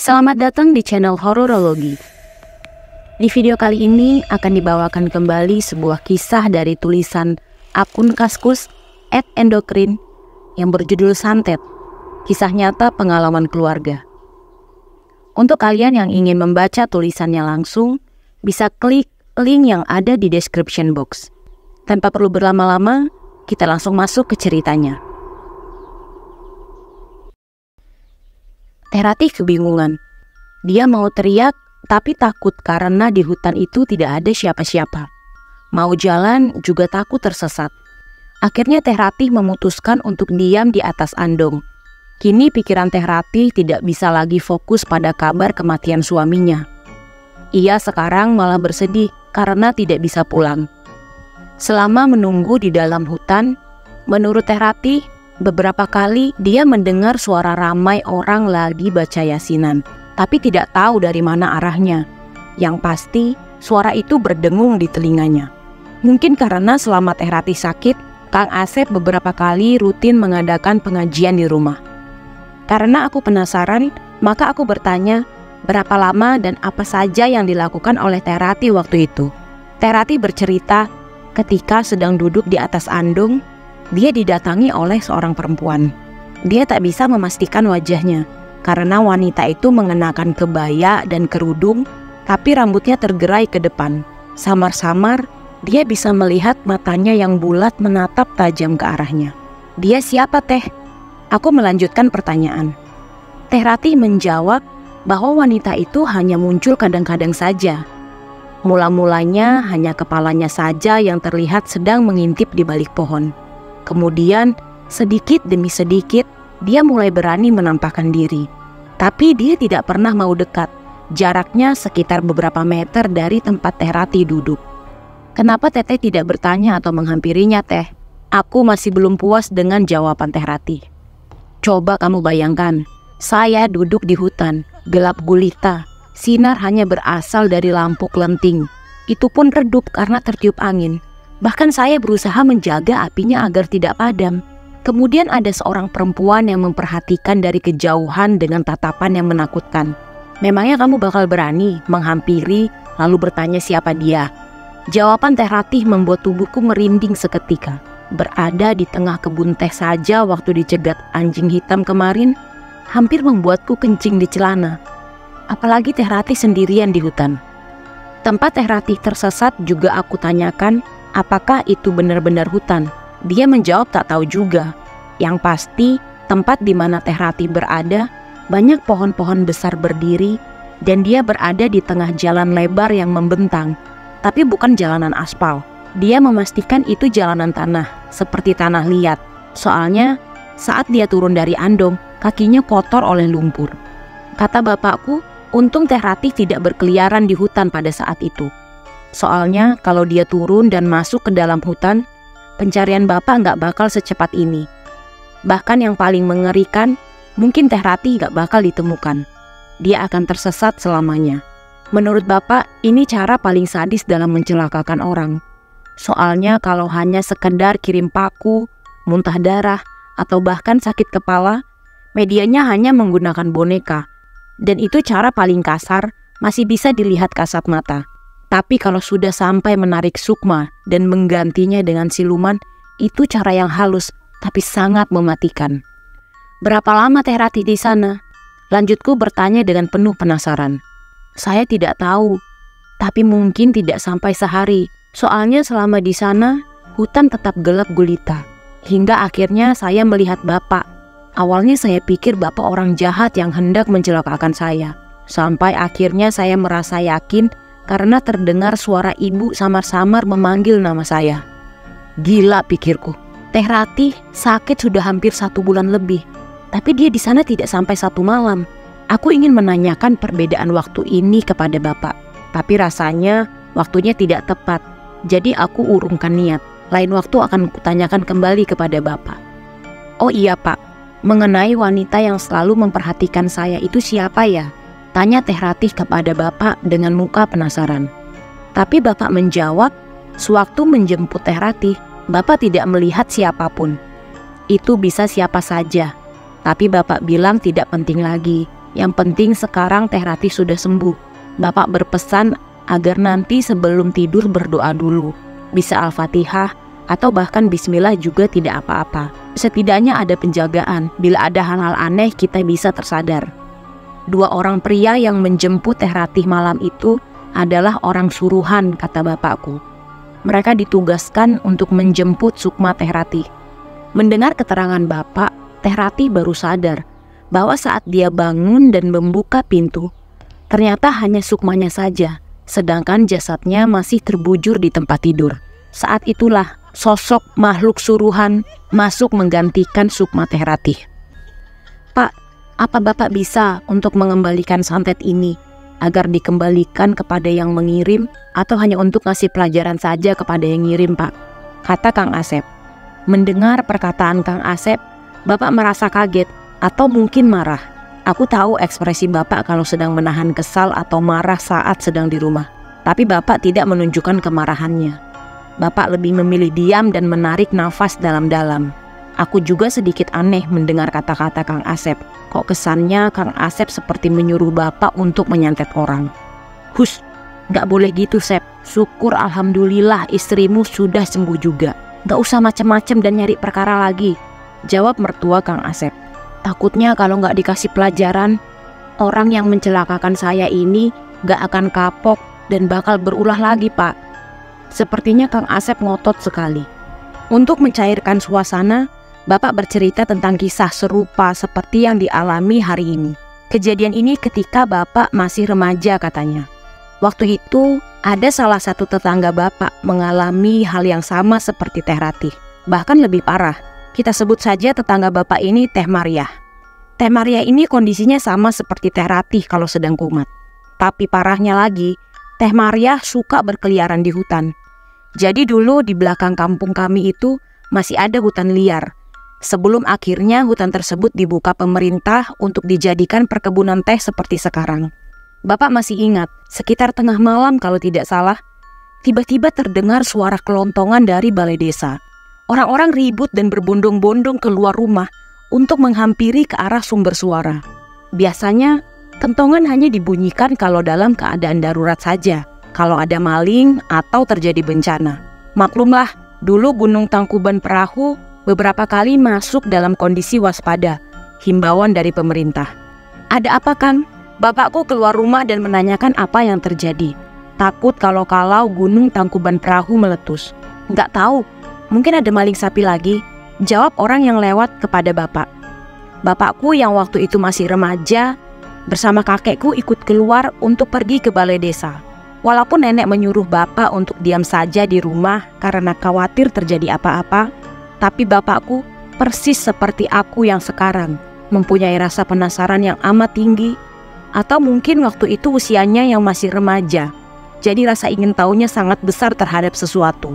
Selamat datang di channel Hororologi. Di video kali ini akan dibawakan kembali sebuah kisah dari tulisan akun Kaskus @endokrin yang berjudul Santet, kisah nyata pengalaman keluarga. Untuk kalian yang ingin membaca tulisannya langsung, bisa klik link yang ada di description box. Tanpa perlu berlama-lama, kita langsung masuk ke ceritanya. Teh Ratih kebingungan. Dia mau teriak, tapi takut karena di hutan itu tidak ada siapa-siapa. Mau jalan juga takut tersesat. Akhirnya Teh Ratih memutuskan untuk diam di atas andong. Kini pikiran Teh Ratih tidak bisa lagi fokus pada kabar kematian suaminya. Ia sekarang malah bersedih karena tidak bisa pulang. Selama menunggu di dalam hutan, menurut Teh Ratih, beberapa kali dia mendengar suara ramai orang lagi baca yasinan, tapi tidak tahu dari mana arahnya. Yang pasti, suara itu berdengung di telinganya. Mungkin karena selama Teh Ratih sakit, Kang Asep beberapa kali rutin mengadakan pengajian di rumah. Karena aku penasaran, maka aku bertanya berapa lama dan apa saja yang dilakukan oleh Teh Ratih waktu itu. Teh Ratih bercerita ketika sedang duduk di atas andong, dia didatangi oleh seorang perempuan. Dia tak bisa memastikan wajahnya karena wanita itu mengenakan kebaya dan kerudung, tapi rambutnya tergerai ke depan. Samar-samar dia bisa melihat matanya yang bulat menatap tajam ke arahnya. "Dia siapa, Teh?" Aku melanjutkan pertanyaan. Teh Ratih menjawab bahwa wanita itu hanya muncul kadang-kadang saja. Mula-mulanya hanya kepalanya saja yang terlihat sedang mengintip di balik pohon. Kemudian, sedikit demi sedikit, dia mulai berani menampakkan diri. Tapi dia tidak pernah mau dekat, jaraknya sekitar beberapa meter dari tempat Teh Ratih duduk. "Kenapa Teteh tidak bertanya atau menghampirinya, Teh?" Aku masih belum puas dengan jawaban Teh Ratih. "Coba kamu bayangkan, saya duduk di hutan, gelap gulita, sinar hanya berasal dari lampu kelenting. Itu pun redup karena tertiup angin. Bahkan saya berusaha menjaga apinya agar tidak padam. Kemudian ada seorang perempuan yang memperhatikan dari kejauhan dengan tatapan yang menakutkan. Memangnya kamu bakal berani menghampiri lalu bertanya siapa dia?" Jawaban Teh Ratih membuat tubuhku merinding seketika. Berada di tengah kebun teh saja waktu dicegat anjing hitam kemarin, hampir membuatku kencing di celana. Apalagi Teh Ratih sendirian di hutan. Tempat Teh Ratih tersesat juga aku tanyakan, apakah itu benar-benar hutan? Dia menjawab tak tahu juga. Yang pasti, tempat di mana Teh Ratih berada, banyak pohon-pohon besar berdiri, dan dia berada di tengah jalan lebar yang membentang. Tapi bukan jalanan aspal. Dia memastikan itu jalanan tanah, seperti tanah liat. Soalnya, saat dia turun dari andong, kakinya kotor oleh lumpur. Kata bapakku, untung Teh Ratih tidak berkeliaran di hutan pada saat itu. Soalnya kalau dia turun dan masuk ke dalam hutan, pencarian bapak nggak bakal secepat ini. Bahkan yang paling mengerikan, mungkin Teh Ratih nggak bakal ditemukan. Dia akan tersesat selamanya. Menurut bapak, ini cara paling sadis dalam mencelakakan orang. Soalnya kalau hanya sekedar kirim paku, muntah darah, atau bahkan sakit kepala, medianya hanya menggunakan boneka. Dan itu cara paling kasar, masih bisa dilihat kasat mata. Tapi kalau sudah sampai menarik sukma dan menggantinya dengan siluman, itu cara yang halus tapi sangat mematikan. "Berapa lama Teh Ratih di sana?" Lanjutku bertanya dengan penuh penasaran. "Saya tidak tahu, tapi mungkin tidak sampai sehari. Soalnya selama di sana, hutan tetap gelap gulita. Hingga akhirnya saya melihat bapak. Awalnya saya pikir bapak orang jahat yang hendak mencelakakan saya. Sampai akhirnya saya merasa yakin karena terdengar suara ibu samar-samar memanggil nama saya." Gila, pikirku. Teh Ratih sakit sudah hampir 1 bulan lebih. Tapi dia di sana tidak sampai 1 malam. Aku ingin menanyakan perbedaan waktu ini kepada bapak. Tapi rasanya waktunya tidak tepat. Jadi aku urungkan niat. Lain waktu akan kutanyakan kembali kepada bapak. "Oh iya Pak, mengenai wanita yang selalu memperhatikan saya itu siapa ya?" Tanya Teh Ratih kepada bapak dengan muka penasaran. Tapi bapak menjawab, sewaktu menjemput Teh Ratih, bapak tidak melihat siapapun. Itu bisa siapa saja. Tapi bapak bilang tidak penting lagi. Yang penting sekarang Teh Ratih sudah sembuh. Bapak berpesan agar nanti sebelum tidur berdoa dulu. Bisa Al-Fatihah atau bahkan Bismillah juga tidak apa-apa. Setidaknya ada penjagaan. Bila ada hal-hal aneh kita bisa tersadar. 2 orang pria yang menjemput Teh Ratih malam itu adalah orang suruhan, kata bapakku. Mereka ditugaskan untuk menjemput Sukma Teh Ratih. Mendengar keterangan bapak, Teh Ratih baru sadar bahwa saat dia bangun dan membuka pintu, ternyata hanya Sukmanya saja, sedangkan jasadnya masih terbujur di tempat tidur. Saat itulah sosok makhluk suruhan masuk menggantikan Sukma Teh Ratih. Pak, apa bapak bisa untuk mengembalikan santet ini agar dikembalikan kepada yang mengirim, atau hanya untuk ngasih pelajaran saja kepada yang ngirim, Pak? Kata Kang Asep. Mendengar perkataan Kang Asep, bapak merasa kaget atau mungkin marah. Aku tahu ekspresi bapak kalau sedang menahan kesal atau marah saat sedang di rumah. Tapi bapak tidak menunjukkan kemarahannya. Bapak lebih memilih diam dan menarik nafas dalam-dalam. Aku juga sedikit aneh mendengar kata-kata Kang Asep. Kok kesannya Kang Asep seperti menyuruh bapak untuk menyantet orang. Hus, gak boleh gitu Sep. Syukur alhamdulillah istrimu sudah sembuh juga. Gak usah macem-macem dan nyari perkara lagi, jawab mertua Kang Asep. Takutnya kalau gak dikasih pelajaran, orang yang mencelakakan saya ini gak akan kapok dan bakal berulah lagi, Pak. Sepertinya Kang Asep ngotot sekali. Untuk mencairkan suasana, bapak bercerita tentang kisah serupa seperti yang dialami hari ini. Kejadian ini ketika bapak masih remaja katanya. Waktu itu ada salah satu tetangga bapak mengalami hal yang sama seperti Teh Ratih. Bahkan lebih parah. Kita sebut saja tetangga bapak ini Teh Mariah. Teh Mariah ini kondisinya sama seperti Teh Ratih kalau sedang kumat. Tapi parahnya lagi, Teh Mariah suka berkeliaran di hutan. Jadi dulu di belakang kampung kami itu masih ada hutan liar. Sebelum akhirnya hutan tersebut dibuka pemerintah untuk dijadikan perkebunan teh seperti sekarang. Bapak masih ingat, sekitar tengah malam kalau tidak salah, tiba-tiba terdengar suara kelontongan dari balai desa. Orang-orang ribut dan berbondong-bondong keluar rumah untuk menghampiri ke arah sumber suara. Biasanya, kentongan hanya dibunyikan kalau dalam keadaan darurat saja, kalau ada maling atau terjadi bencana. Maklumlah, dulu Gunung Tangkuban Perahu beberapa kali masuk dalam kondisi waspada, himbauan dari pemerintah. Ada apa, Kang? Bapakku keluar rumah dan menanyakan apa yang terjadi. Takut kalau-kalau Gunung Tangkuban Perahu meletus. Nggak tahu, mungkin ada maling sapi lagi, jawab orang yang lewat kepada bapak. Bapakku yang waktu itu masih remaja bersama kakekku ikut keluar untuk pergi ke balai desa. Walaupun nenek menyuruh bapak untuk diam saja di rumah karena khawatir terjadi apa-apa, tapi bapakku persis seperti aku yang sekarang, mempunyai rasa penasaran yang amat tinggi. Atau mungkin waktu itu usianya yang masih remaja, jadi rasa ingin tahunya sangat besar terhadap sesuatu.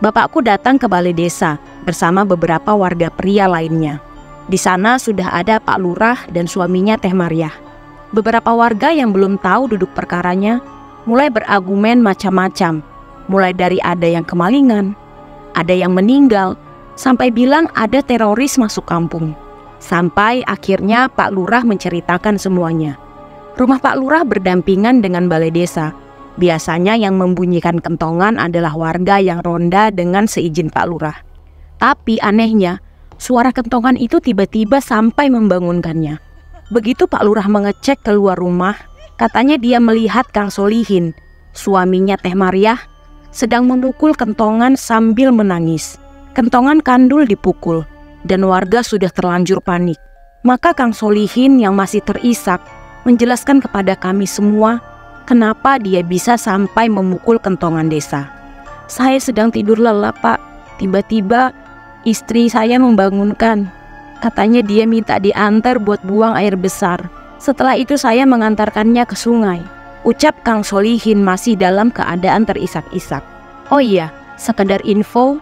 Bapakku datang ke balai desa bersama beberapa warga pria lainnya. Di sana sudah ada Pak Lurah dan suaminya Teh Mariah. Beberapa warga yang belum tahu duduk perkaranya mulai berargumen macam-macam. Mulai dari ada yang kemalingan, ada yang meninggal, sampai bilang ada teroris masuk kampung. Sampai akhirnya Pak Lurah menceritakan semuanya. Rumah Pak Lurah berdampingan dengan balai desa. Biasanya yang membunyikan kentongan adalah warga yang ronda dengan seizin Pak Lurah. Tapi anehnya, suara kentongan itu tiba-tiba sampai membangunkannya. Begitu Pak Lurah mengecek keluar rumah, katanya dia melihat Kang Solihin, suaminya Teh Mariah, sedang memukul kentongan sambil menangis. Kentongan kandul dipukul, dan warga sudah terlanjur panik. Maka Kang Solihin yang masih terisak menjelaskan kepada kami semua kenapa dia bisa sampai memukul kentongan desa. Saya sedang tidur lelap, Pak. Tiba-tiba istri saya membangunkan. Katanya dia minta diantar buat buang air besar. Setelah itu saya mengantarkannya ke sungai. Ucap Kang Solihin masih dalam keadaan terisak-isak. Oh iya, sekedar info,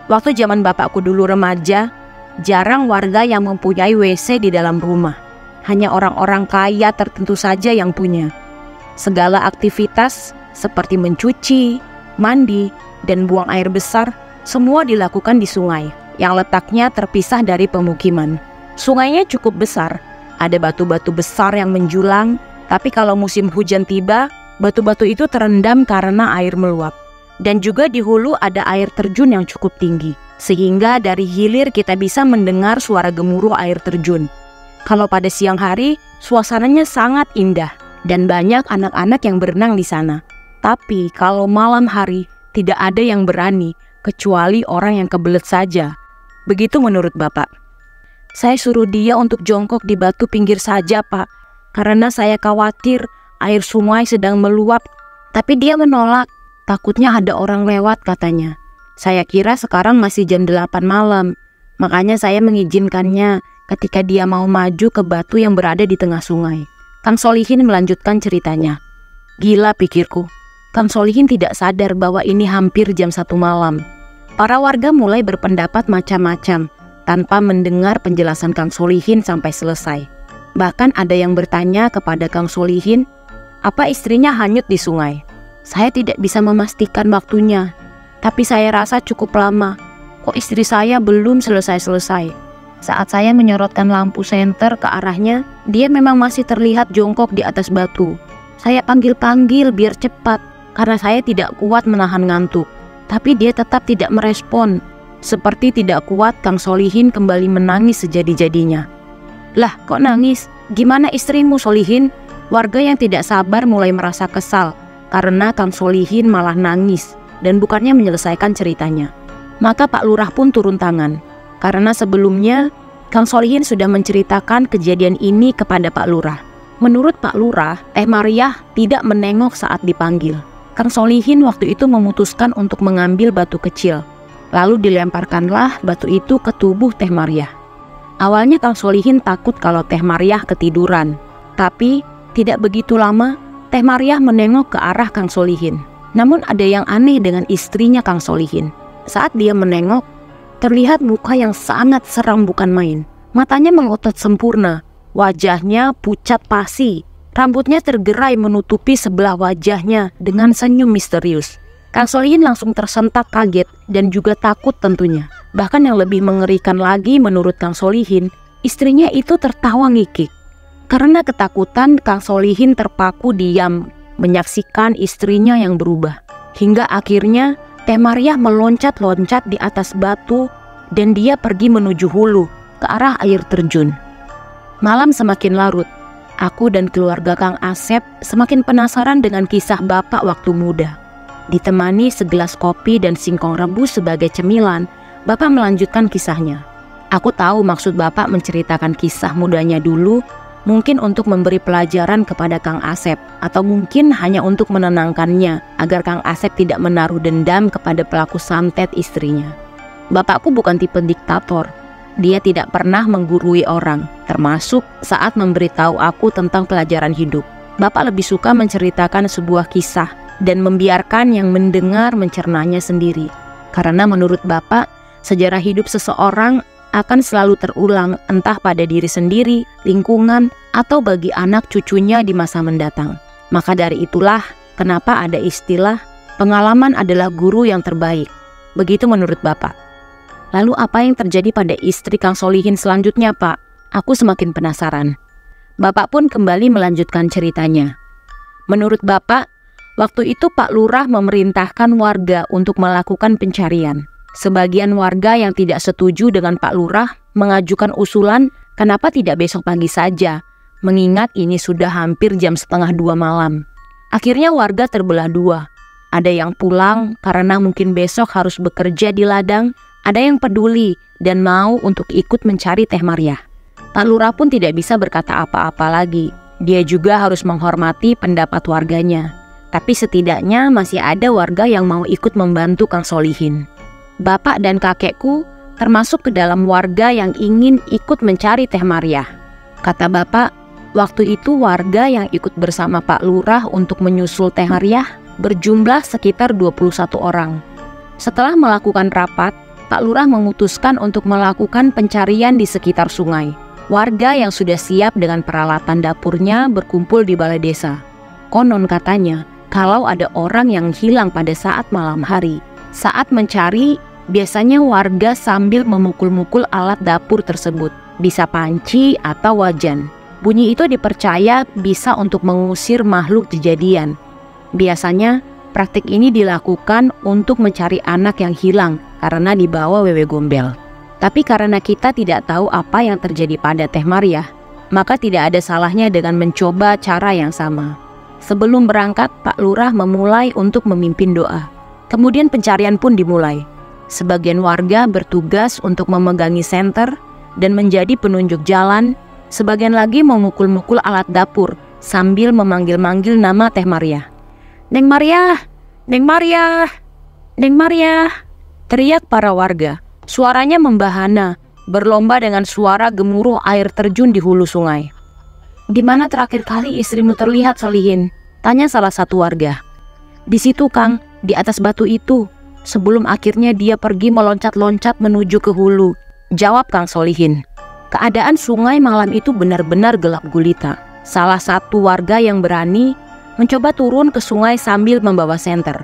waktu zaman bapakku dulu remaja, jarang warga yang mempunyai WC di dalam rumah. Hanya orang-orang kaya tertentu saja yang punya. Segala aktivitas seperti mencuci, mandi, dan buang air besar semua dilakukan di sungai yang letaknya terpisah dari pemukiman. Sungainya cukup besar, ada batu-batu besar yang menjulang. Tapi kalau musim hujan tiba, batu-batu itu terendam karena air meluap. Dan juga di hulu ada air terjun yang cukup tinggi, sehingga dari hilir kita bisa mendengar suara gemuruh air terjun. Kalau pada siang hari, suasananya sangat indah dan banyak anak-anak yang berenang di sana. Tapi kalau malam hari, tidak ada yang berani, kecuali orang yang kebelet saja. Begitu menurut Bapak. Saya suruh dia untuk jongkok di batu pinggir saja, Pak, karena saya khawatir air sungai sedang meluap. Tapi dia menolak, takutnya ada orang lewat katanya. Saya kira sekarang masih jam 8 malam, makanya saya mengizinkannya ketika dia mau maju ke batu yang berada di tengah sungai. Kang Solihin melanjutkan ceritanya. Gila, pikirku. Kang Solihin tidak sadar bahwa ini hampir jam 1 malam. Para warga mulai berpendapat macam-macam tanpa mendengar penjelasan Kang Solihin sampai selesai. Bahkan ada yang bertanya kepada Kang Solihin, apa istrinya hanyut di sungai? Saya tidak bisa memastikan waktunya, tapi saya rasa cukup lama. Kok istri saya belum selesai-selesai? Saat saya menyorotkan lampu senter ke arahnya, dia memang masih terlihat jongkok di atas batu. Saya panggil-panggil biar cepat, karena saya tidak kuat menahan ngantuk. Tapi dia tetap tidak merespon. Seperti tidak kuat, Kang Solihin kembali menangis sejadi-jadinya. Lah, kok nangis? Gimana istrimu, Solihin? Warga yang tidak sabar mulai merasa kesal karena Kang Solihin malah nangis dan bukannya menyelesaikan ceritanya. Maka Pak Lurah pun turun tangan, karena sebelumnya Kang Solihin sudah menceritakan kejadian ini kepada Pak Lurah. Menurut Pak Lurah, Teh Mariah tidak menengok saat dipanggil. Kang Solihin waktu itu memutuskan untuk mengambil batu kecil. Lalu dilemparkanlah batu itu ke tubuh Teh Mariah. Awalnya Kang Solihin takut kalau Teh Mariah ketiduran. Tapi tidak begitu lama, Teh Mariah menengok ke arah Kang Solihin. Namun ada yang aneh dengan istrinya Kang Solihin. Saat dia menengok, terlihat muka yang sangat seram bukan main. Matanya mengotot sempurna, wajahnya pucat pasi, rambutnya tergerai menutupi sebelah wajahnya dengan senyum misterius. Kang Solihin langsung tersentak kaget dan juga takut tentunya. Bahkan yang lebih mengerikan lagi menurut Kang Solihin, istrinya itu tertawa ngikik. Karena ketakutan, Kang Solihin terpaku diam menyaksikan istrinya yang berubah. Hingga akhirnya Teh Mariah meloncat-loncat di atas batu dan dia pergi menuju hulu ke arah air terjun. Malam semakin larut. Aku dan keluarga Kang Asep semakin penasaran dengan kisah Bapak waktu muda. Ditemani segelas kopi dan singkong rebus sebagai cemilan, Bapak melanjutkan kisahnya. Aku tahu maksud Bapak menceritakan kisah mudanya dulu, mungkin untuk memberi pelajaran kepada Kang Asep, atau mungkin hanya untuk menenangkannya agar Kang Asep tidak menaruh dendam kepada pelaku santet istrinya. Bapakku bukan tipe diktator. Dia tidak pernah menggurui orang, termasuk saat memberitahu aku tentang pelajaran hidup. Bapak lebih suka menceritakan sebuah kisah dan membiarkan yang mendengar mencernanya sendiri. Karena menurut Bapak, sejarah hidup seseorang akan selalu terulang entah pada diri sendiri, lingkungan, atau bagi anak cucunya di masa mendatang. Maka dari itulah kenapa ada istilah pengalaman adalah guru yang terbaik. Begitu menurut Bapak. Lalu apa yang terjadi pada istri Kang Solihin selanjutnya, Pak? Aku semakin penasaran. Bapak pun kembali melanjutkan ceritanya. Menurut Bapak, waktu itu Pak Lurah memerintahkan warga untuk melakukan pencarian. Sebagian warga yang tidak setuju dengan Pak Lurah mengajukan usulan kenapa tidak besok pagi saja, mengingat ini sudah hampir jam 1:30 malam. Akhirnya warga terbelah dua. Ada yang pulang karena mungkin besok harus bekerja di ladang, ada yang peduli dan mau untuk ikut mencari Teh Mariah. Pak Lurah pun tidak bisa berkata apa-apa lagi. Dia juga harus menghormati pendapat warganya. Tapi setidaknya masih ada warga yang mau ikut membantu Kang Solihin. Bapak dan kakekku termasuk ke dalam warga yang ingin ikut mencari Teh Mariah. Kata Bapak, waktu itu warga yang ikut bersama Pak Lurah untuk menyusul Teh Mariah berjumlah sekitar 21 orang. Setelah melakukan rapat, Pak Lurah memutuskan untuk melakukan pencarian di sekitar sungai. Warga yang sudah siap dengan peralatan dapurnya berkumpul di balai desa. Konon katanya, kalau ada orang yang hilang pada saat malam hari, saat mencari, biasanya warga sambil memukul-mukul alat dapur tersebut, bisa panci atau wajan. Bunyi itu dipercaya bisa untuk mengusir makhluk kejadian. Biasanya, praktik ini dilakukan untuk mencari anak yang hilang karena dibawa wewe gombel. Tapi karena kita tidak tahu apa yang terjadi pada Teh Maryah, maka tidak ada salahnya dengan mencoba cara yang sama. Sebelum berangkat, Pak Lurah memulai untuk memimpin doa. Kemudian pencarian pun dimulai. Sebagian warga bertugas untuk memegangi senter dan menjadi penunjuk jalan. Sebagian lagi memukul-mukul alat dapur sambil memanggil-manggil nama Teh Maryah. "Neng Maryah! Neng Maryah! Neng Maryah!" teriak para warga. Suaranya membahana, berlomba dengan suara gemuruh air terjun di hulu sungai. "Di mana terakhir kali istrimu terlihat, Solihin?" tanya salah satu warga. "Di situ, Kang, di atas batu itu, sebelum akhirnya dia pergi meloncat-loncat menuju ke hulu," jawab Kang Solihin. Keadaan sungai malam itu benar-benar gelap gulita. Salah satu warga yang berani mencoba turun ke sungai sambil membawa senter.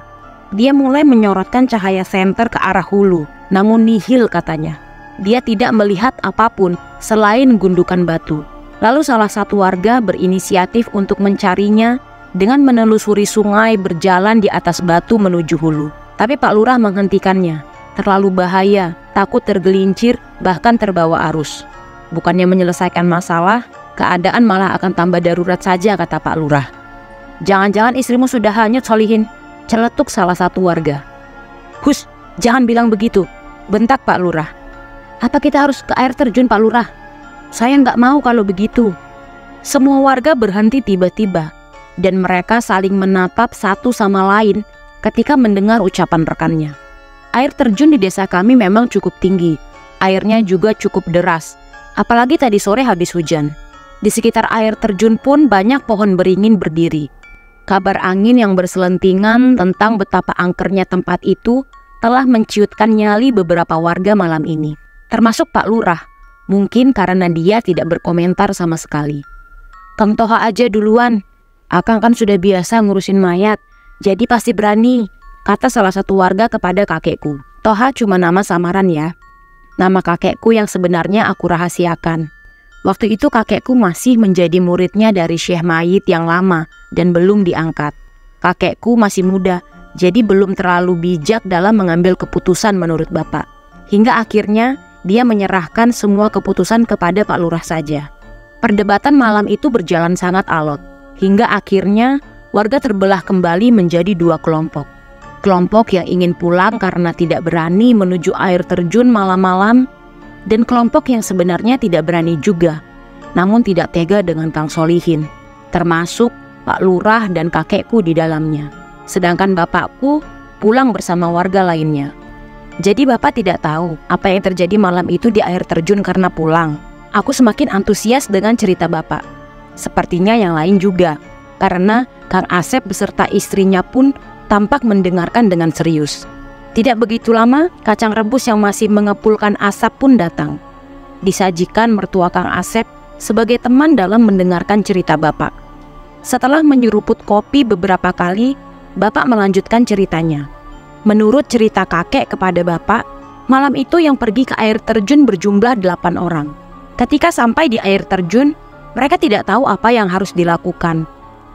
Dia mulai menyorotkan cahaya senter ke arah hulu, namun nihil katanya. Dia tidak melihat apapun selain gundukan batu. Lalu salah satu warga berinisiatif untuk mencarinya dengan menelusuri sungai berjalan di atas batu menuju hulu. Tapi Pak Lurah menghentikannya. Terlalu bahaya, takut tergelincir, bahkan terbawa arus. Bukannya menyelesaikan masalah, keadaan malah akan tambah darurat saja, kata Pak Lurah. "Jangan-jangan istrimu sudah hanyut, Solihin," celetuk salah satu warga. "Hus, jangan bilang begitu," bentak Pak Lurah. "Apa kita harus ke air terjun, Pak Lurah? Saya nggak mau kalau begitu." Semua warga berhenti tiba-tiba, dan mereka saling menatap satu sama lain ketika mendengar ucapan rekannya. Air terjun di desa kami memang cukup tinggi, airnya juga cukup deras. Apalagi tadi sore habis hujan. Di sekitar air terjun pun banyak pohon beringin berdiri. Kabar angin yang berselentingan tentang betapa angkernya tempat itu telah menciutkan nyali beberapa warga malam ini, termasuk Pak Lurah. Mungkin karena dia tidak berkomentar sama sekali. "Kang Toha aja duluan. Akang kan sudah biasa ngurusin mayat, jadi pasti berani," kata salah satu warga kepada kakekku. Toha cuma nama samaran ya. Nama kakekku yang sebenarnya aku rahasiakan. Waktu itu kakekku masih menjadi muridnya dari Syekh Mayit yang lama dan belum diangkat. Kakekku masih muda, jadi belum terlalu bijak dalam mengambil keputusan menurut bapak. Hingga akhirnya dia menyerahkan semua keputusan kepada Pak Lurah saja. Perdebatan malam itu berjalan sangat alot. Hingga akhirnya warga terbelah kembali menjadi dua kelompok. Kelompok yang ingin pulang karena tidak berani menuju air terjun malam-malam, dan kelompok yang sebenarnya tidak berani juga, namun tidak tega dengan Kang Solihin, termasuk Pak Lurah dan kakekku di dalamnya. Sedangkan bapakku pulang bersama warga lainnya. Jadi bapak tidak tahu apa yang terjadi malam itu di air terjun karena pulang. Aku semakin antusias dengan cerita bapak. Sepertinya yang lain juga, karena Kang Asep beserta istrinya pun tampak mendengarkan dengan serius. Tidak begitu lama, kacang rebus yang masih mengepulkan asap pun datang. Disajikan mertua Kang Asep sebagai teman dalam mendengarkan cerita bapak. Setelah menyeruput kopi beberapa kali, bapak melanjutkan ceritanya. Menurut cerita kakek kepada bapak, malam itu yang pergi ke air terjun berjumlah 8 orang. Ketika sampai di air terjun, mereka tidak tahu apa yang harus dilakukan,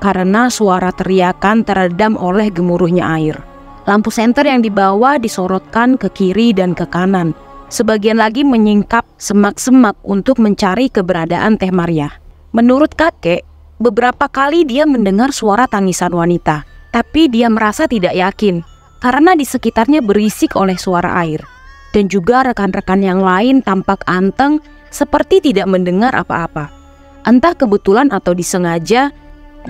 karena suara teriakan teredam oleh gemuruhnya air. Lampu senter yang dibawa disorotkan ke kiri dan ke kanan. Sebagian lagi menyingkap semak-semak untuk mencari keberadaan Teh Maryah. Menurut kakek, beberapa kali dia mendengar suara tangisan wanita, tapi dia merasa tidak yakin karena di sekitarnya berisik oleh suara air. Dan juga rekan-rekan yang lain tampak anteng seperti tidak mendengar apa-apa. Entah kebetulan atau disengaja,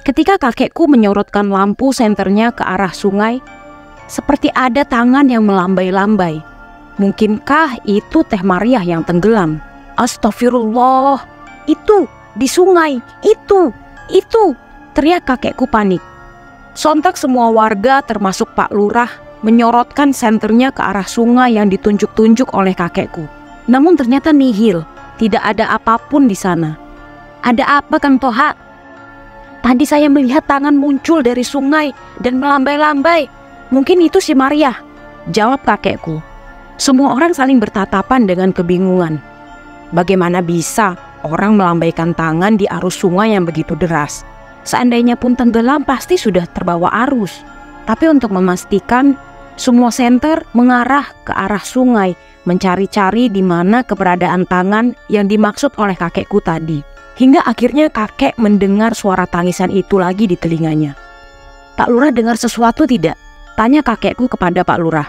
ketika kakekku menyorotkan lampu senternya ke arah sungai, seperti ada tangan yang melambai-lambai. Mungkinkah itu Teh Maryah yang tenggelam? Astagfirullah, itu di sungai, itu, teriak kakekku panik. Sontak semua warga termasuk Pak Lurah menyorotkan senternya ke arah sungai yang ditunjuk-tunjuk oleh kakekku. Namun ternyata nihil, tidak ada apapun di sana. "Ada apa, Kang Toha?" "Tadi saya melihat tangan muncul dari sungai dan melambai-lambai. Mungkin itu si Maryah," jawab kakekku. Semua orang saling bertatapan dengan kebingungan. Bagaimana bisa Orang melambaikan tangan di arus sungai yang begitu deras. Seandainya pun tenggelam pasti sudah terbawa arus. Tapi untuk memastikan, semua senter mengarah ke arah sungai, mencari-cari di mana keberadaan tangan yang dimaksud oleh kakekku tadi. Hingga akhirnya kakek mendengar suara tangisan itu lagi di telinganya. "Pak Lurah dengar sesuatu tidak?" tanya kakekku kepada Pak Lurah.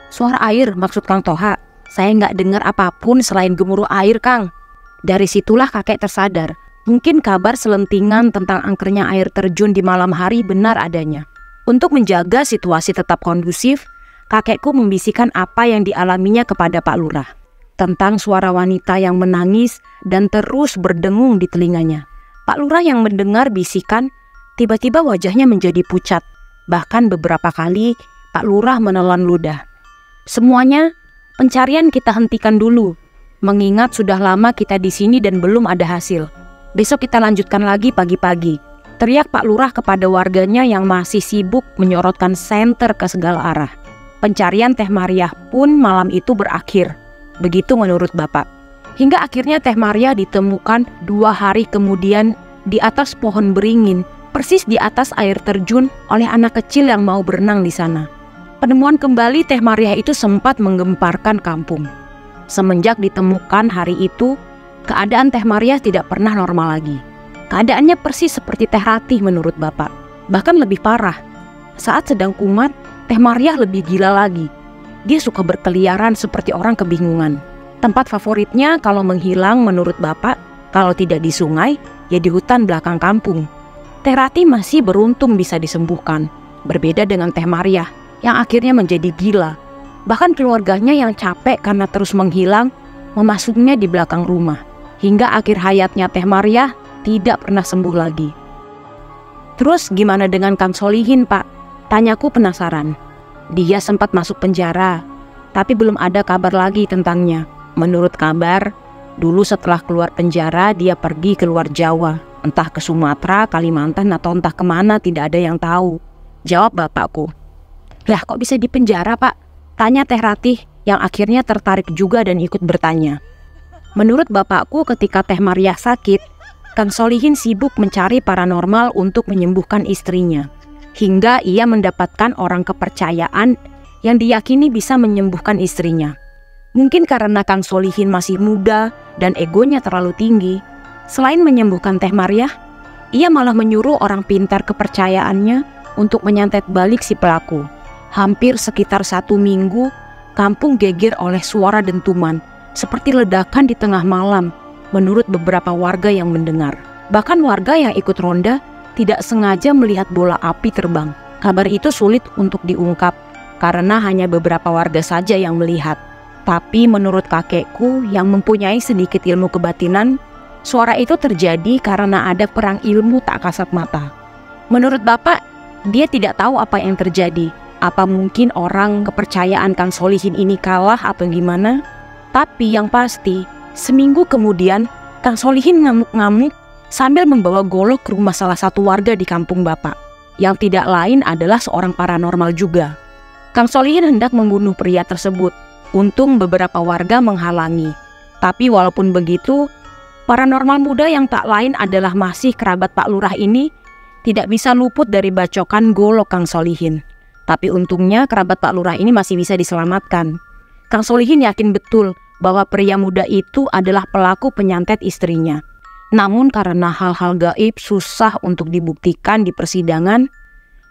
"Suara air maksud Kang Toha. Saya nggak dengar apapun selain gemuruh air, Kang." Dari situlah kakek tersadar. Mungkin kabar selentingan tentang angkernya air terjun di malam hari benar adanya. Untuk menjaga situasi tetap kondusif, kakekku membisikkan apa yang dialaminya kepada Pak Lurah. Tentang suara wanita yang menangis dan terus berdengung di telinganya. Pak Lurah yang mendengar bisikan, tiba-tiba wajahnya menjadi pucat. Bahkan beberapa kali Pak Lurah menelan ludah. "Semuanya, pencarian kita hentikan dulu. Mengingat sudah lama kita di sini dan belum ada hasil. Besok kita lanjutkan lagi pagi-pagi," teriak Pak Lurah kepada warganya yang masih sibuk menyorotkan senter ke segala arah. Pencarian Teh Mariah pun malam itu berakhir. Begitu menurut Bapak. Hingga akhirnya Teh Mariah ditemukan 2 hari kemudian di atas pohon beringin, persis di atas air terjun oleh anak kecil yang mau berenang di sana. Penemuan kembali Teh Mariah itu sempat menggemparkan kampung. Semenjak ditemukan hari itu, keadaan Teh Mariah tidak pernah normal lagi. Keadaannya persis seperti Teh Ratih menurut Bapak. Bahkan lebih parah. Saat sedang kumat, Teh Mariah lebih gila lagi. Dia suka berkeliaran seperti orang kebingungan. Tempat favoritnya kalau menghilang menurut Bapak, kalau tidak di sungai, ya di hutan belakang kampung. Teh Ratih masih beruntung bisa disembuhkan. Berbeda dengan Teh Mariah yang akhirnya menjadi gila. Bahkan keluarganya yang capek karena terus menghilang, memasuknya di belakang rumah. Hingga akhir hayatnya Teh Mariah tidak pernah sembuh lagi. "Terus gimana dengan Kang Solihin, Pak?" tanyaku penasaran. "Dia sempat masuk penjara, tapi belum ada kabar lagi tentangnya. Menurut kabar, dulu setelah keluar penjara dia pergi ke luar Jawa. Entah ke Sumatera, Kalimantan, atau entah kemana, tidak ada yang tahu," jawab bapakku. "Lah kok bisa di penjara, Pak?" tanya Teh Ratih yang akhirnya tertarik juga dan ikut bertanya. Menurut bapakku ketika Teh Mariah sakit, Kang Solihin sibuk mencari paranormal untuk menyembuhkan istrinya. Hingga ia mendapatkan orang kepercayaan yang diyakini bisa menyembuhkan istrinya. Mungkin karena Kang Solihin masih muda dan egonya terlalu tinggi, selain menyembuhkan Teh Mariah, ia malah menyuruh orang pintar kepercayaannya untuk menyantet balik si pelaku. Hampir sekitar 1 minggu, kampung geger oleh suara dentuman, seperti ledakan di tengah malam, menurut beberapa warga yang mendengar. Bahkan warga yang ikut ronda tidak sengaja melihat bola api terbang. Kabar itu sulit untuk diungkap, karena hanya beberapa warga saja yang melihat. Tapi menurut kakekku yang mempunyai sedikit ilmu kebatinan, suara itu terjadi karena ada perang ilmu tak kasat mata. Menurut Bapak, dia tidak tahu apa yang terjadi. Apa mungkin orang kepercayaan Kang Solihin ini kalah atau gimana? Tapi yang pasti, seminggu kemudian Kang Solihin ngamuk-ngamuk sambil membawa golok ke rumah salah satu warga di kampung Bapak, yang tidak lain adalah seorang paranormal juga. Kang Solihin hendak membunuh pria tersebut. Untung beberapa warga menghalangi. Tapi walaupun begitu, paranormal muda yang tak lain adalah masih kerabat Pak Lurah ini tidak bisa luput dari bacokan golok Kang Solihin. Tapi untungnya kerabat Pak Lurah ini masih bisa diselamatkan. Kang Solihin yakin betul bahwa pria muda itu adalah pelaku penyantet istrinya. Namun karena hal-hal gaib susah untuk dibuktikan di persidangan,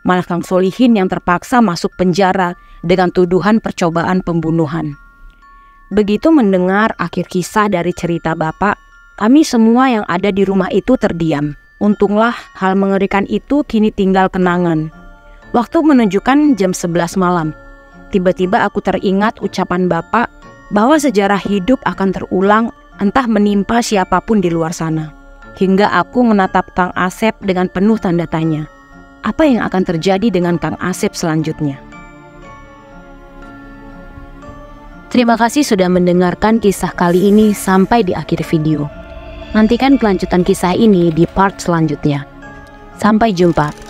malah Kang Solihin yang terpaksa masuk penjara dengan tuduhan percobaan pembunuhan. Begitu mendengar akhir kisah dari cerita Bapak, kami semua yang ada di rumah itu terdiam. Untunglah hal mengerikan itu kini tinggal kenangan. Waktu menunjukkan jam 11 malam. Tiba-tiba aku teringat ucapan Bapak bahwa sejarah hidup akan terulang entah menimpa siapapun di luar sana. Hingga aku menatap Kang Asep dengan penuh tanda tanya. Apa yang akan terjadi dengan Kang Asep selanjutnya? Terima kasih sudah mendengarkan kisah kali ini sampai di akhir video. Nantikan kelanjutan kisah ini di part selanjutnya. Sampai jumpa.